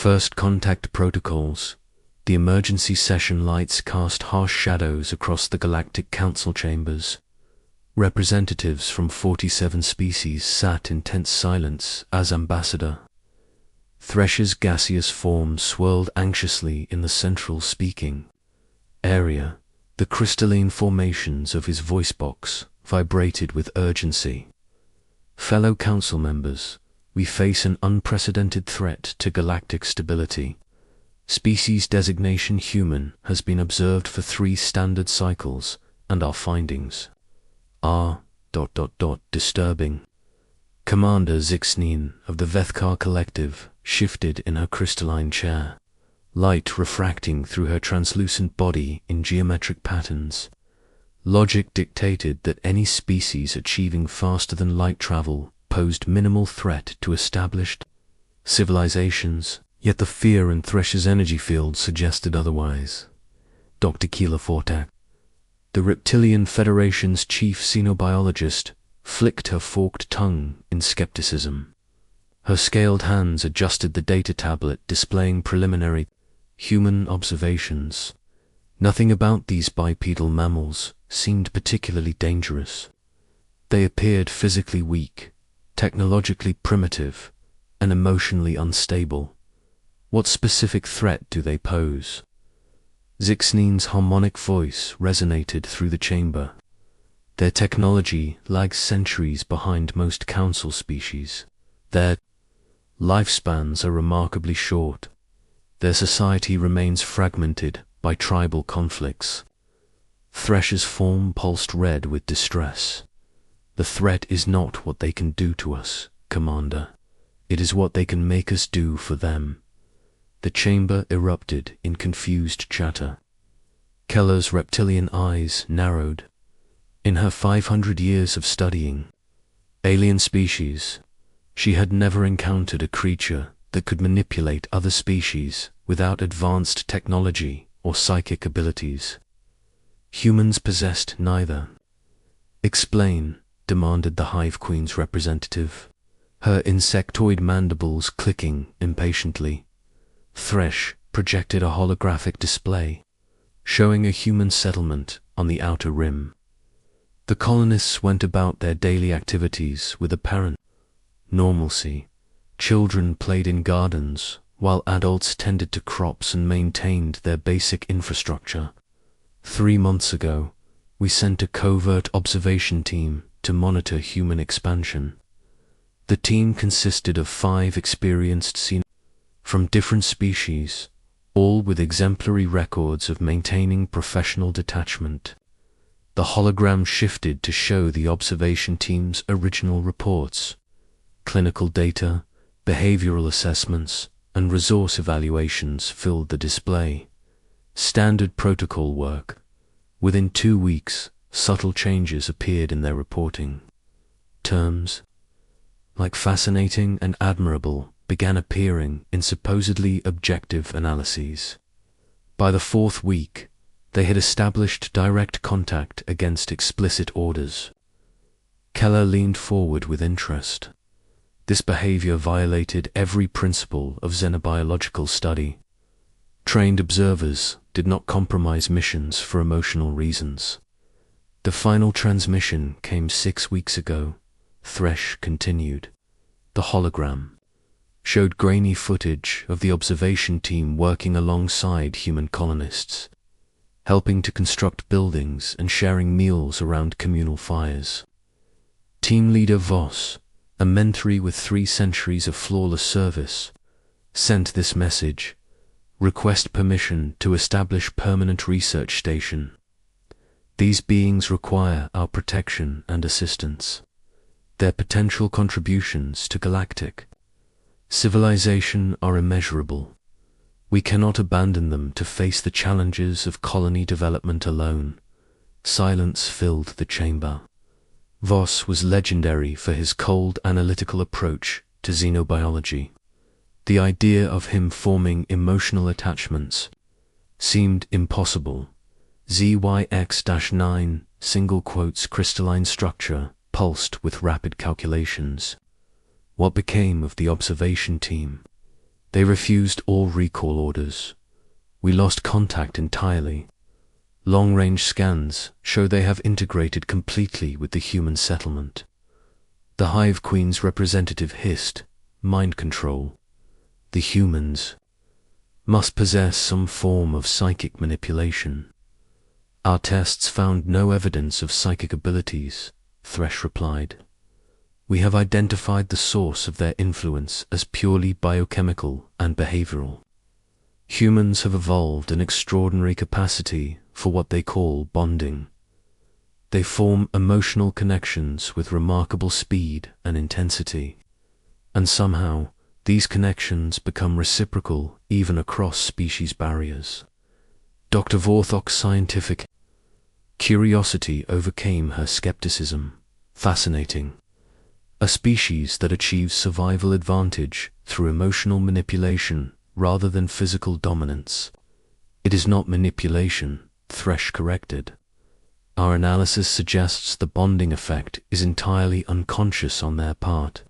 First contact protocols. The emergency session lights cast harsh shadows across the Galactic Council chambers. Representatives from 47 species sat in tense silence as ambassador. Thresh's gaseous form swirled anxiously in the central speaking area. The crystalline formations of his voice box vibrated with urgency. Fellow council members, we face an unprecedented threat to galactic stability. Species designation human has been observed for 3 standard cycles, and our findings are ... disturbing. Commander Zixneen of the Vethkar Collective shifted in her crystalline chair, light refracting through her translucent body in geometric patterns. Logic dictated that any species achieving faster than light travel posed minimal threat to established civilizations, yet the fear in Thresh's energy field suggested otherwise. Dr. Keela Fortak, the Reptilian Federation's chief xenobiologist, flicked her forked tongue in skepticism. Her scaled hands adjusted the data tablet displaying preliminary human observations. Nothing about these bipedal mammals seemed particularly dangerous. They appeared physically weak, technologically primitive, and emotionally unstable. What specific threat do they pose? Zixneen's harmonic voice resonated through the chamber. Their technology lags centuries behind most council species. Their lifespans are remarkably short. Their society remains fragmented by tribal conflicts. Thresh's form pulsed red with distress. The threat is not what they can do to us, Commander. It is what they can make us do for them. The chamber erupted in confused chatter. Keller's reptilian eyes narrowed. In her 500 years of studying alien species, she had never encountered a creature that could manipulate other species without advanced technology or psychic abilities. Humans possessed neither. Explain, demanded the Hive Queen's representative, her insectoid mandibles clicking impatiently. Thresh projected a holographic display, showing a human settlement on the outer rim. The colonists went about their daily activities with apparent normalcy. Children played in gardens, while adults tended to crops and maintained their basic infrastructure. 3 months ago, we sent a covert observation team to monitor human expansion. The team consisted of 5 experienced seniors from different species, all with exemplary records of maintaining professional detachment. The hologram shifted to show the observation team's original reports. Clinical data, behavioral assessments, and resource evaluations filled the display. Standard protocol work. Within 2 weeks, subtle changes appeared in their reporting. Terms like fascinating and admirable began appearing in supposedly objective analyses. By the 4th week, they had established direct contact against explicit orders. Keller leaned forward with interest. This behavior violated every principle of xenobiological study. Trained observers did not compromise missions for emotional reasons. The final transmission came 6 weeks ago, Thresh continued. The hologram showed grainy footage of the observation team working alongside human colonists, helping to construct buildings and sharing meals around communal fires. Team leader Voss, a mentee with 3 centuries of flawless service, sent this message: request permission to establish permanent research station. These beings require our protection and assistance. Their potential contributions to galactic civilization are immeasurable. We cannot abandon them to face the challenges of colony development alone. Silence filled the chamber. Voss was legendary for his cold analytical approach to xenobiology. The idea of him forming emotional attachments seemed impossible. ZYX-9, single quotes crystalline structure, pulsed with rapid calculations. What became of the observation team? They refused all recall orders. We lost contact entirely. Long-range scans show they have integrated completely with the human settlement. The Hive Queen's representative hissed, "Mind control. The humans must possess some form of psychic manipulation." "Our tests found no evidence of psychic abilities," Thresh replied. "We have identified the source of their influence as purely biochemical and behavioral. Humans have evolved an extraordinary capacity for what they call bonding. They form emotional connections with remarkable speed and intensity, and somehow these connections become reciprocal even across species barriers." Dr. Vorthok's scientific curiosity overcame her skepticism. "Fascinating. A species that achieves survival advantage through emotional manipulation rather than physical dominance." "It is not manipulation," Thresh corrected. "Our analysis suggests the bonding effect is entirely unconscious on their part.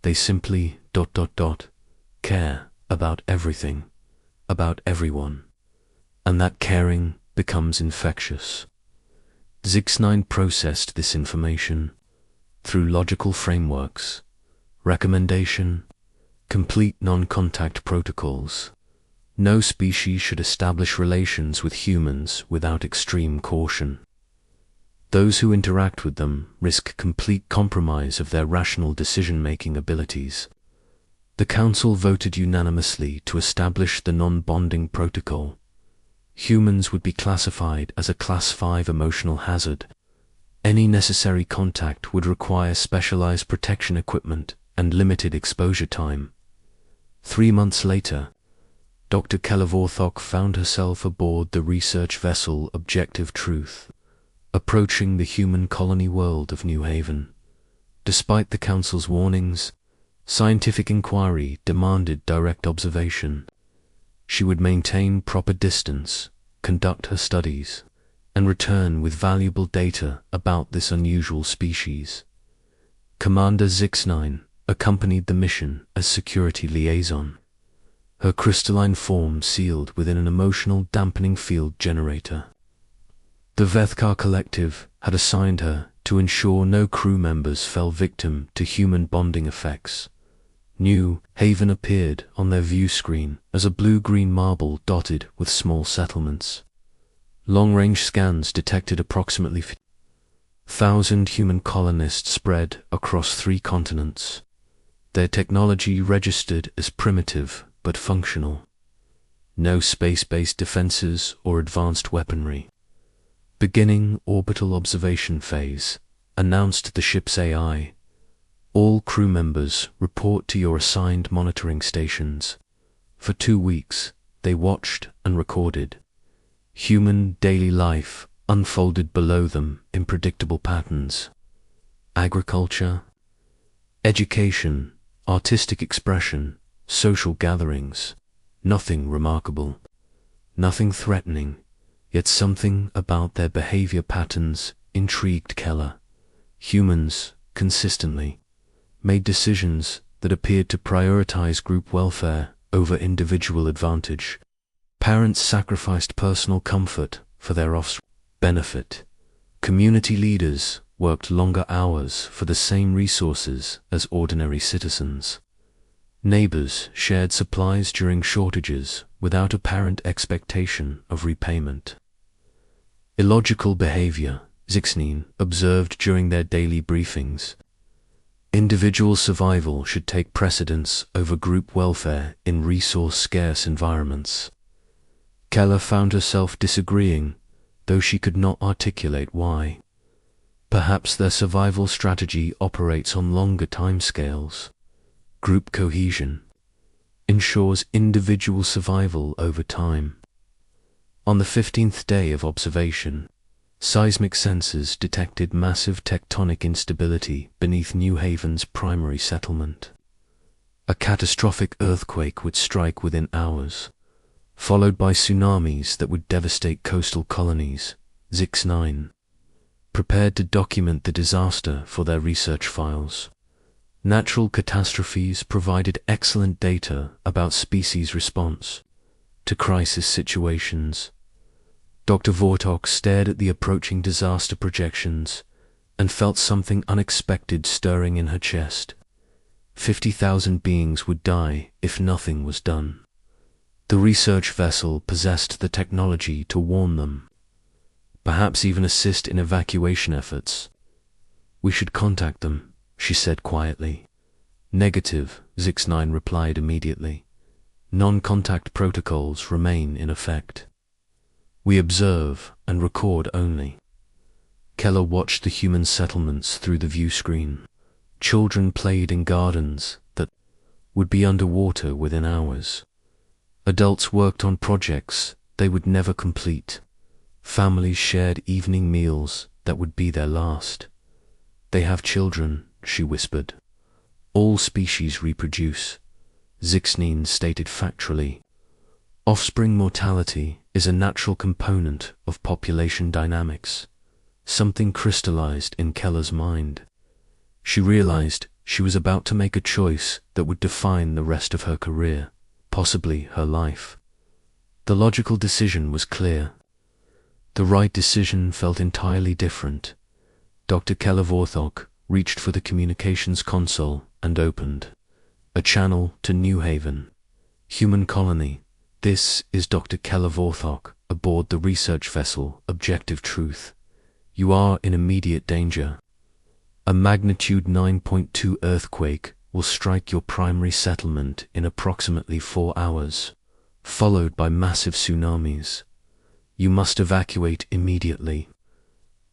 They simply ... care about everything, about everyone. And that caring becomes infectious." Zix9 processed this information through logical frameworks, recommendation, complete non-contact protocols. No species should establish relations with humans without extreme caution. Those who interact with them risk complete compromise of their rational decision-making abilities. The Council voted unanimously to establish the non-bonding protocol. Humans would be classified as a Class 5 emotional hazard. Any necessary contact would require specialized protection equipment and limited exposure time. 3 months later, Dr. Vorthok found herself aboard the research vessel Objective Truth, approaching the human colony world of New Haven. Despite the Council's warnings, scientific inquiry demanded direct observation. She would maintain proper distance, conduct her studies, and return with valuable data about this unusual species. Commander Zix9 accompanied the mission as security liaison, her crystalline form sealed within an emotional dampening field generator. The Vethkar Collective had assigned her to ensure no crew members fell victim to human bonding effects. New Haven appeared on their view screen as a blue-green marble dotted with small settlements. Long-range scans detected approximately 1,000 human colonists spread across 3 continents. Their technology registered as primitive but functional. No space-based defenses or advanced weaponry. "Beginning orbital observation phase," announced the ship's AI. "All crew members report to your assigned monitoring stations." For 2 weeks, they watched and recorded. Human daily life unfolded below them in predictable patterns. Agriculture, education, artistic expression, social gatherings. Nothing remarkable, nothing threatening, yet something about their behavior patterns intrigued Keller. Humans, consistently, made decisions that appeared to prioritize group welfare over individual advantage. Parents sacrificed personal comfort for their offspring's benefit. Community leaders worked longer hours for the same resources as ordinary citizens. Neighbors shared supplies during shortages without apparent expectation of repayment. Illogical behavior, Zix9 observed during their daily briefings. Individual survival should take precedence over group welfare in resource-scarce environments. Keller found herself disagreeing, though she could not articulate why. Perhaps their survival strategy operates on longer timescales. Group cohesion ensures individual survival over time. On the 15th day of observation, seismic sensors detected massive tectonic instability beneath New Haven's primary settlement. A catastrophic earthquake would strike within hours, followed by tsunamis that would devastate coastal colonies. Zix9 prepared to document the disaster for their research files. Natural catastrophes provided excellent data about species' response to crisis situations. Dr. Vortok stared at the approaching disaster projections and felt something unexpected stirring in her chest. 50,000 beings would die if nothing was done. The research vessel possessed the technology to warn them, perhaps even assist in evacuation efforts. "We should contact them," she said quietly. "Negative," Zix-9 replied immediately. "Non-contact protocols remain in effect. We observe and record only." Keller watched the human settlements through the view screen. Children played in gardens that would be underwater within hours. Adults worked on projects they would never complete. Families shared evening meals that would be their last. "They have children," she whispered. "All species reproduce," Zix-9 stated factually. "Offspring mortality is a natural component of population dynamics." Something crystallized in Keller's mind. She realized she was about to make a choice that would define the rest of her career, possibly her life. The logical decision was clear. The right decision felt entirely different. Dr. Keller Vortok reached for the communications console and opened a channel to New Haven. "Human colony, this is Dr. Keller Vortok aboard the research vessel Objective Truth. You are in immediate danger. A magnitude 9.2 earthquake will strike your primary settlement in approximately 4 hours, followed by massive tsunamis. You must evacuate immediately."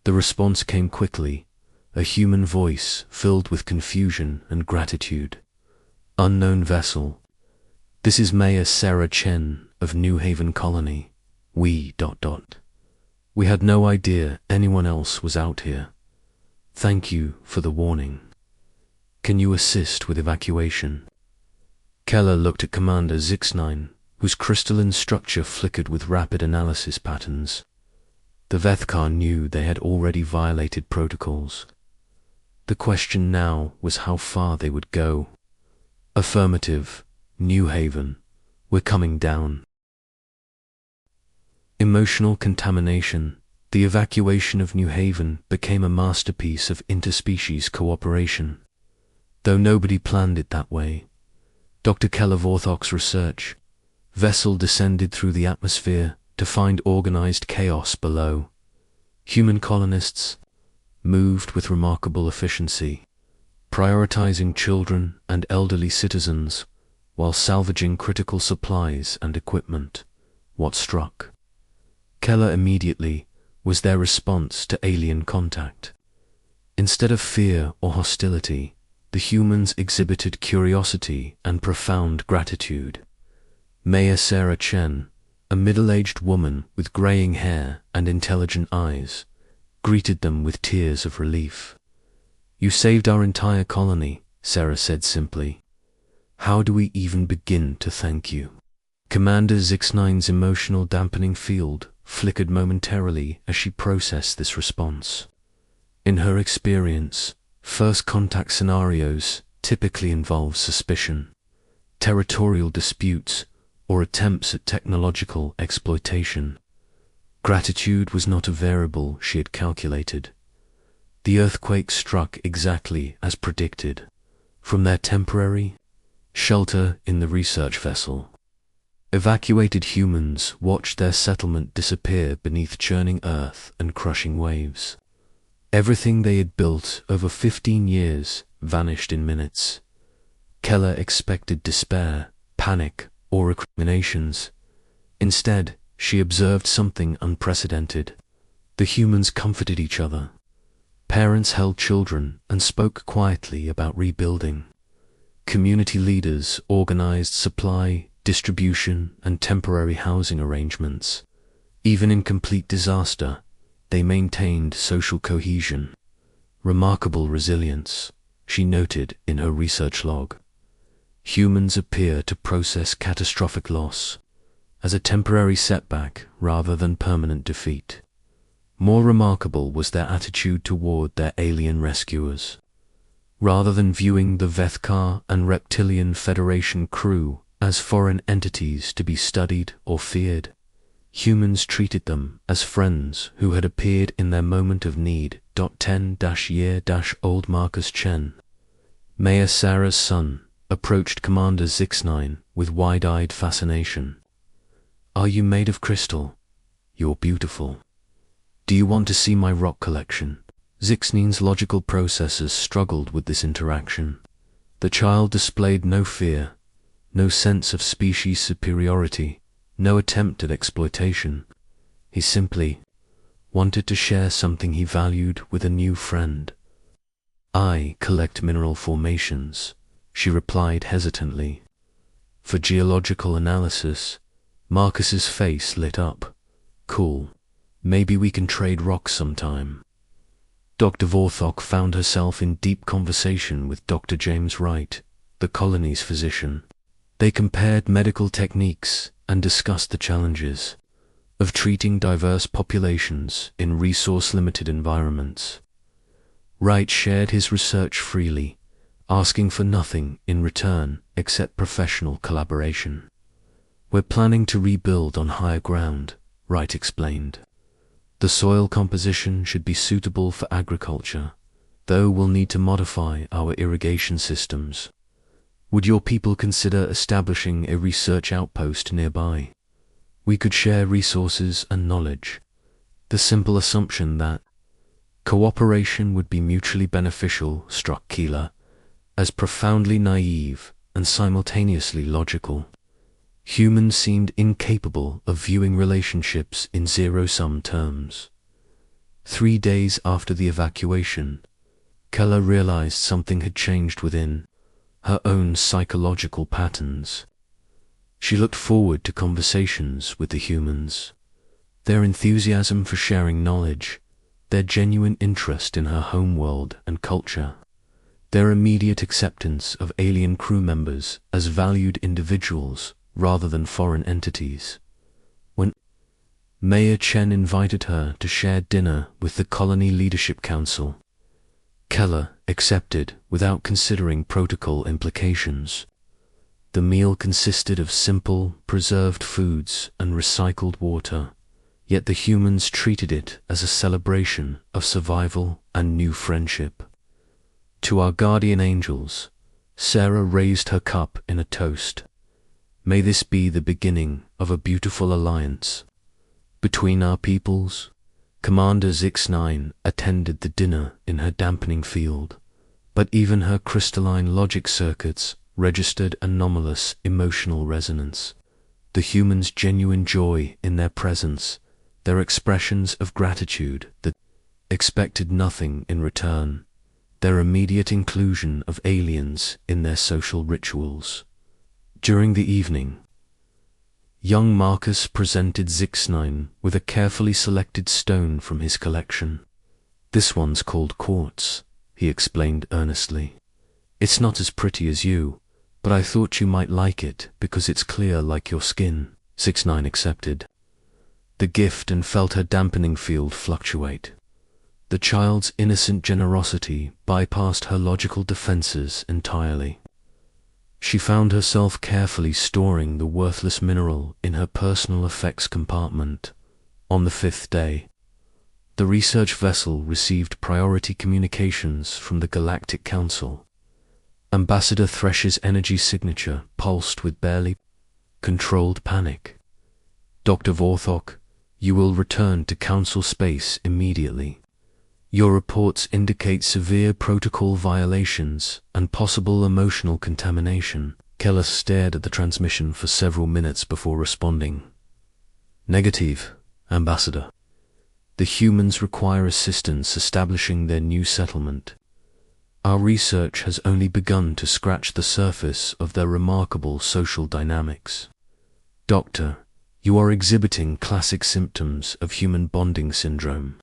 The response came quickly, a human voice filled with confusion and gratitude. "Unknown vessel. This is Mayor Sarah Chen of New Haven Colony. We... We had no idea anyone else was out here. Thank you for the warning. Can you assist with evacuation?" Keller looked at Commander Zix-9, whose crystalline structure flickered with rapid analysis patterns. The Vethkar knew they had already violated protocols. The question now was how far they would go. "Affirmative, New Haven. We're coming down." Emotional contamination. The evacuation of New Haven became a masterpiece of interspecies cooperation. Though nobody planned it that way. Dr. Keller Vorthok's research vessel descended through the atmosphere to find organized chaos below. Human colonists moved with remarkable efficiency, prioritizing children and elderly citizens while salvaging critical supplies and equipment. What struck Keller immediately was their response to alien contact. Instead of fear or hostility, the humans exhibited curiosity and profound gratitude. Mayor Sarah Chen, a middle-aged woman with graying hair and intelligent eyes, greeted them with tears of relief. "You saved our entire colony," Sarah said simply. "How do we even begin to thank you?" Commander Zix-9's emotional dampening field flickered momentarily as she processed this response. In her experience, first contact scenarios typically involve suspicion, territorial disputes, or attempts at technological exploitation. Gratitude was not a variable she had calculated. The earthquake struck exactly as predicted, from their temporary shelter in the research vessel. Evacuated humans watched their settlement disappear beneath churning earth and crushing waves. Everything they had built over 15 years vanished in minutes. Keller expected despair, panic, or recriminations. Instead, she observed something unprecedented. The humans comforted each other. Parents held children and spoke quietly about rebuilding. Community leaders organized supply, distribution, and temporary housing arrangements. Even in complete disaster, they maintained social cohesion. Remarkable resilience, she noted in her research log. Humans appear to process catastrophic loss as a temporary setback rather than permanent defeat. More remarkable was their attitude toward their alien rescuers. Rather than viewing the Vethkar and Reptilian Federation crew as foreign entities to be studied or feared, humans treated them as friends who had appeared in their moment of need. 10-year-old Marcus Chen, Maya Sarah's son, approached Commander Zix9 with wide-eyed fascination. "Are you made of crystal? You're beautiful. Do you want to see my rock collection?" Zix9's logical processes struggled with this interaction. The child displayed no fear, no sense of species superiority, no attempt at exploitation. He simply wanted to share something he valued with a new friend. "I collect mineral formations," she replied hesitantly. "For geological analysis." Marcus's face lit up. "Cool. Maybe we can trade rocks sometime." Dr. Vorthok found herself in deep conversation with Dr. James Wright, the colony's physician. They compared medical techniques and discussed the challenges of treating diverse populations in resource-limited environments. Wright shared his research freely, asking for nothing in return except professional collaboration. "We're planning to rebuild on higher ground," Wright explained. "The soil composition should be suitable for agriculture, though we'll need to modify our irrigation systems. Would your people consider establishing a research outpost nearby? We could share resources and knowledge." The simple assumption that cooperation would be mutually beneficial struck Keela as profoundly naive and simultaneously logical. Humans seemed incapable of viewing relationships in zero-sum terms. 3 days after the evacuation, Keela realized something had changed within her own psychological patterns. She looked forward to conversations with the humans. Their enthusiasm for sharing knowledge, their genuine interest in her homeworld and culture, their immediate acceptance of alien crew members as valued individuals rather than foreign entities. When Mayor Chen invited her to share dinner with the Colony Leadership Council, Keela accepted without considering protocol implications. The meal consisted of simple, preserved foods and recycled water, yet the humans treated it as a celebration of survival and new friendship. "To our guardian angels," Sarah raised her cup in a toast. "May this be the beginning of a beautiful alliance between our peoples." Commander Zix9 attended the dinner in her dampening field, but even her crystalline logic circuits registered anomalous emotional resonance. The humans' genuine joy in their presence, their expressions of gratitude that expected nothing in return, their immediate inclusion of aliens in their social rituals. During the evening, young Marcus presented Zix9 with a carefully selected stone from his collection. "This one's called quartz," he explained earnestly. "It's not as pretty as you, but I thought you might like it because it's clear like your skin." Zix9 accepted the gift and felt her dampening field fluctuate. The child's innocent generosity bypassed her logical defenses entirely. She found herself carefully storing the worthless mineral in her personal effects compartment. On the 5th day, the research vessel received priority communications from the Galactic Council. Ambassador Thresh's energy signature pulsed with barely controlled panic. "Dr. Vorthok, you will return to Council space immediately. Your reports indicate severe protocol violations and possible emotional contamination." Keller stared at the transmission for several minutes before responding. "Negative, Ambassador. The humans require assistance establishing their new settlement. Our research has only begun to scratch the surface of their remarkable social dynamics. Doctor, you are exhibiting classic symptoms of human bonding syndrome.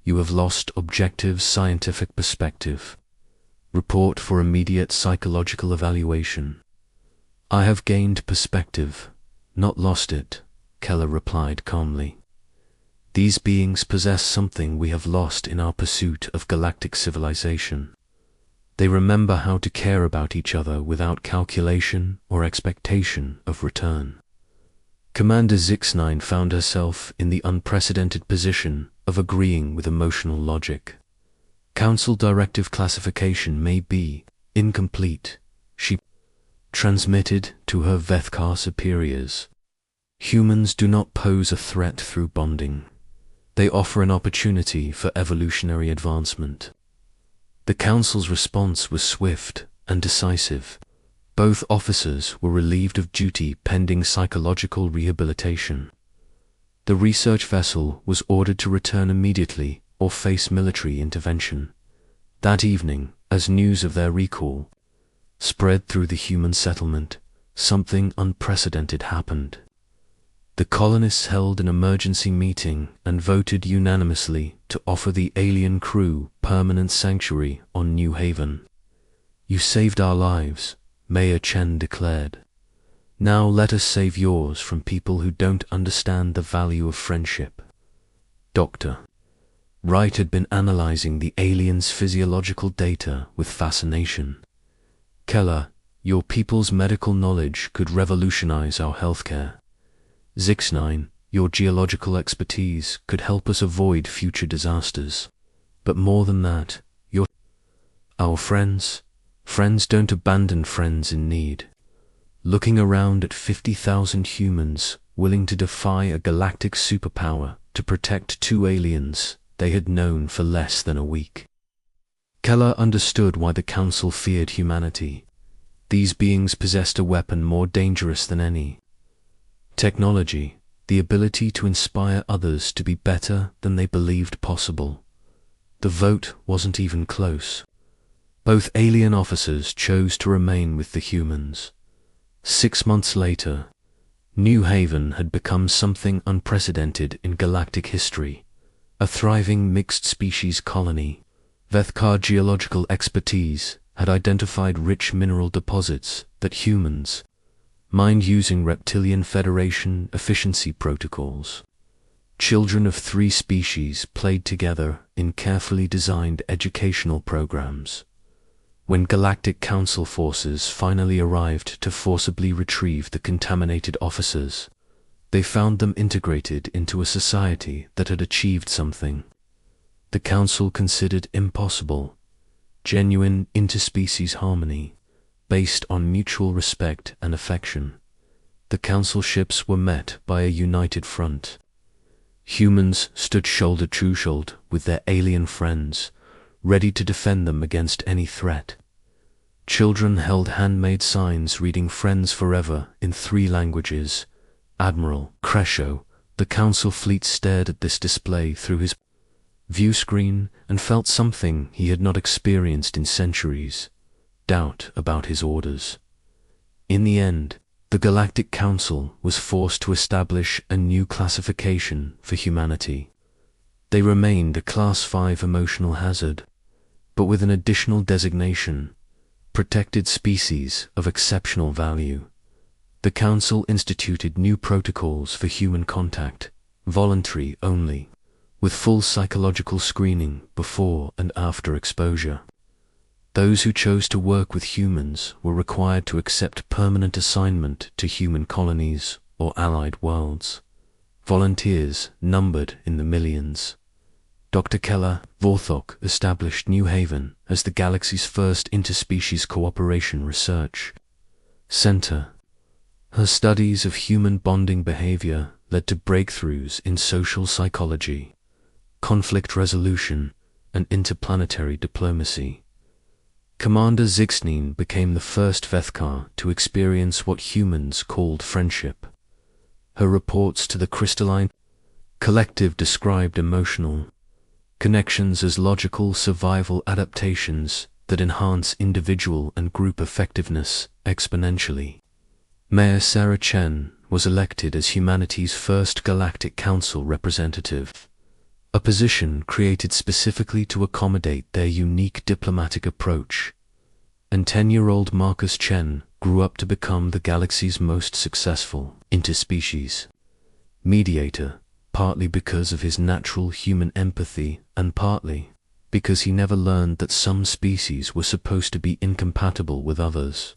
You have lost objective scientific perspective. Report for immediate psychological evaluation." "I have gained perspective, not lost it," Keller replied calmly. "These beings possess something we have lost in our pursuit of galactic civilization. They remember how to care about each other without calculation or expectation of return. Commander Zix-9 found herself in the unprecedented position of agreeing with emotional logic. Council directive classification may be incomplete, she transmitted to her Vethkar superiors. Humans do not pose a threat through bonding. They offer an opportunity for evolutionary advancement. The Council's response was swift and decisive. Both officers were relieved of duty pending psychological rehabilitation. The research vessel was ordered to return immediately or face military intervention. That evening, as news of their recall spread through the human settlement, something unprecedented happened. The colonists held an emergency meeting and voted unanimously to offer the alien crew permanent sanctuary on New Haven. "You saved our lives," Mayor Chen declared. "Now let us save yours from people who don't understand the value of friendship." Dr. Wright had been analyzing the aliens' physiological data with fascination. "Keller, your people's medical knowledge could revolutionize our healthcare. Zix-9, your geological expertise could help us avoid future disasters. But more than that, our friends don't abandon friends in need." Looking around at 50,000 humans willing to defy a galactic superpower to protect two aliens they had known for less than a week, Keller understood why the Council feared humanity. These beings possessed a weapon more dangerous than any. Technology, the ability to inspire others to be better than they believed possible. The vote wasn't even close. Both alien officers chose to remain with the humans. 6 months later, New Haven had become something unprecedented in galactic history, a thriving mixed-species colony. Vethkar geological expertise had identified rich mineral deposits that humans mined using Reptilian Federation efficiency protocols. Children of 3 species played together in carefully designed educational programs. When Galactic Council forces finally arrived to forcibly retrieve the contaminated officers, they found them integrated into a society that had achieved something the Council considered impossible: genuine interspecies harmony, based on mutual respect and affection. The Council ships were met by a united front. Humans stood shoulder to shoulder with their alien friends, ready to defend them against any threat. Children held handmade signs reading "Friends Forever" in 3 languages. Admiral Crescio, the Council fleet, stared at this display through his view screen and felt something he had not experienced in centuries: doubt about his orders. In the end, the Galactic Council was forced to establish a new classification for humanity. They remained a Class 5 emotional hazard, but with an additional designation: protected species of exceptional value. The Council instituted new protocols for human contact, voluntary only, with full psychological screening before and after exposure. Those who chose to work with humans were required to accept permanent assignment to human colonies or allied worlds. Volunteers numbered in the millions. Dr. Keller Vorthok established New Haven as the galaxy's first interspecies cooperation research center. Her studies of human bonding behavior led to breakthroughs in social psychology, conflict resolution, and interplanetary diplomacy. Commander Zix-9 became the first Vethkar to experience what humans called friendship. Her reports to the Crystalline Collective described emotional connections as logical survival adaptations that enhance individual and group effectiveness exponentially. Mayor Sarah Chen was elected as humanity's first Galactic Council representative, a position created specifically to accommodate their unique diplomatic approach. And 10-year-old Marcus Chen grew up to become the galaxy's most successful interspecies mediator, partly because of his natural human empathy and partly because he never learned that some species were supposed to be incompatible with others.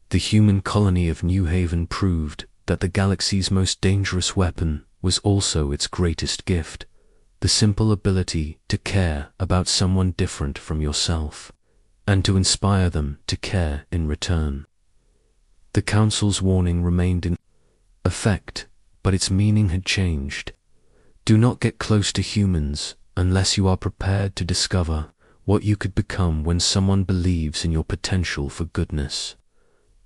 The human colony of New Haven proved that the galaxy's most dangerous weapon was also its greatest gift, the simple ability to care about someone different from yourself, and to inspire them to care in return. The Council's warning remained in effect, but its meaning had changed. Do not get close to humans unless you are prepared to discover what you could become when someone believes in your potential for goodness.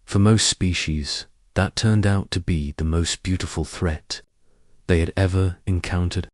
For most species, that turned out to be the most beautiful threat they had ever encountered.